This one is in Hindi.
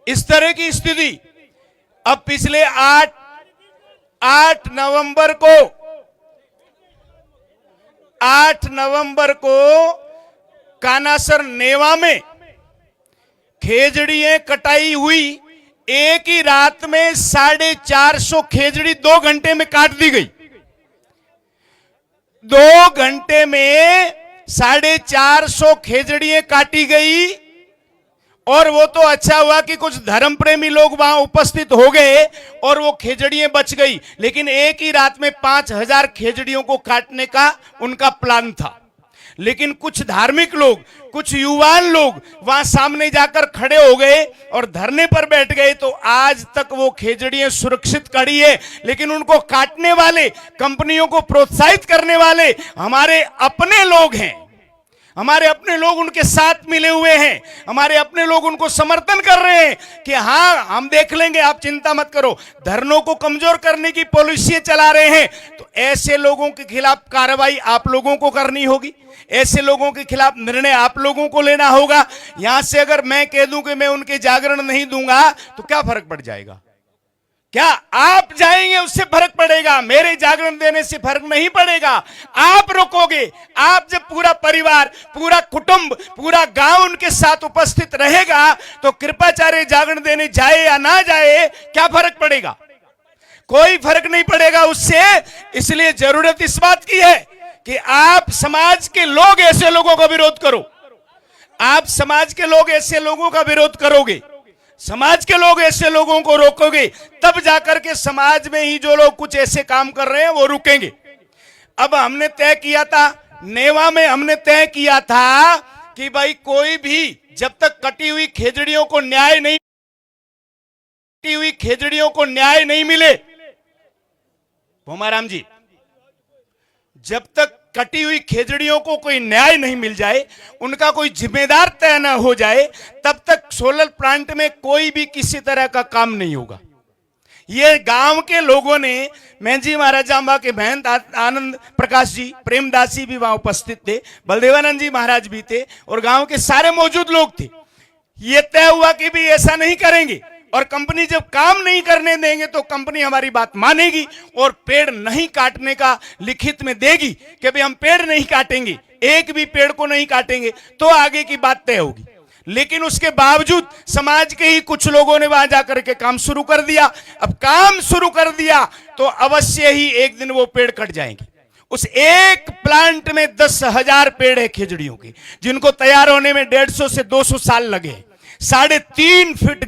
इस तरह की स्थिति अब पिछले 8 नवंबर को कानासर नेवा में खेजड़ियां कटाई हुई। एक ही रात में 450 खेजड़ी 2 घंटे में काट दी गई। 2 घंटे में 450 खेजड़ियां काटी गई। और वो तो अच्छा हुआ कि कुछ धर्म प्रेमी लोग वहां उपस्थित हो गए और वो खेजड़ियां बच गई। लेकिन एक ही रात में 5000 खेजड़ियों को काटने का उनका प्लान था। लेकिन कुछ धार्मिक लोग, कुछ युवान लोग वहां सामने जाकर खड़े हो गए और धरने पर बैठ गए। तो आज तक वो खेजड़ियां सुरक्षित खड़ी है। लेकिन उनको काटने वाले, कंपनियों को प्रोत्साहित करने वाले हमारे अपने लोग हैं। हमारे अपने लोग उनके साथ मिले हुए हैं। हमारे अपने लोग उनको समर्थन कर रहे हैं कि हाँ, हम देख लेंगे, आप चिंता मत करो। धरनों को कमजोर करने की पॉलिसी चला रहे हैं। तो ऐसे लोगों के खिलाफ कार्रवाई आप लोगों को करनी होगी। ऐसे लोगों के खिलाफ निर्णय आप लोगों को लेना होगा। यहां से अगर मैं कह दूं कि मैं उनके जागरण नहीं दूंगा तो क्या फर्क पड़ जाएगा? क्या आप जाएंगे उससे फर्क पड़ेगा? मेरे जागरण देने से फर्क नहीं पड़ेगा। आप रोकोगे। आप जब पूरा परिवार, पूरा कुटुंब, पूरा गांव उनके साथ उपस्थित रहेगा तो कृपाचार्य जागरण देने जाए या ना जाए क्या फर्क पड़ेगा? कोई फर्क नहीं पड़ेगा उससे। इसलिए जरूरत इस बात की है कि आप समाज के लोग ऐसे लोगों का विरोध करो। आप समाज के लोग ऐसे लोगों का विरोध करोगे, समाज के लोग ऐसे लोगों को रोकोगे, तब जाकर के समाज में ही जो लोग कुछ ऐसे काम कर रहे हैं वो रुकेंगे। अब हमने तय किया था, नेवा में हमने तय किया था कि भाई कोई भी जब तक कटी हुई खेजड़ियों को न्याय नहीं मिले, भोमाराम जी, जब तक कटी हुई खेजड़ियों को कोई न्याय नहीं मिल जाए, उनका कोई जिम्मेदार तय न हो जाए, तब तक सोलर प्लांट में कोई भी किसी तरह का काम नहीं होगा। ये गांव के लोगों ने, महंजी महाराज जांबा के महंत आनंद प्रकाश जी, प्रेमदास जी भी वहां उपस्थित थे, बलदेवानंद जी महाराज भी थे और गांव के सारे मौजूद लोग थे। ये तय हुआ कि भी ऐसा नहीं करेंगे और कंपनी जब काम नहीं करने देंगे तो कंपनी हमारी बात मानेगी और पेड़ नहीं काटने का लिखित में देगी कि भाई हम पेड़ नहीं काटेंगे, एक भी पेड़ को नहीं काटेंगे, तो आगे की बात तय होगी। लेकिन उसके बावजूद समाज के ही कुछ लोगों ने वहां जाकर के काम शुरू कर दिया। अब काम शुरू कर दिया तो अवश्य ही एक दिन वो पेड़ कट जाएंगे। उस एक प्लांट में 10,000 पेड़ है खेजड़ियों के, जिनको तैयार होने में 150 से 200 साल लगे। 3.5 फीट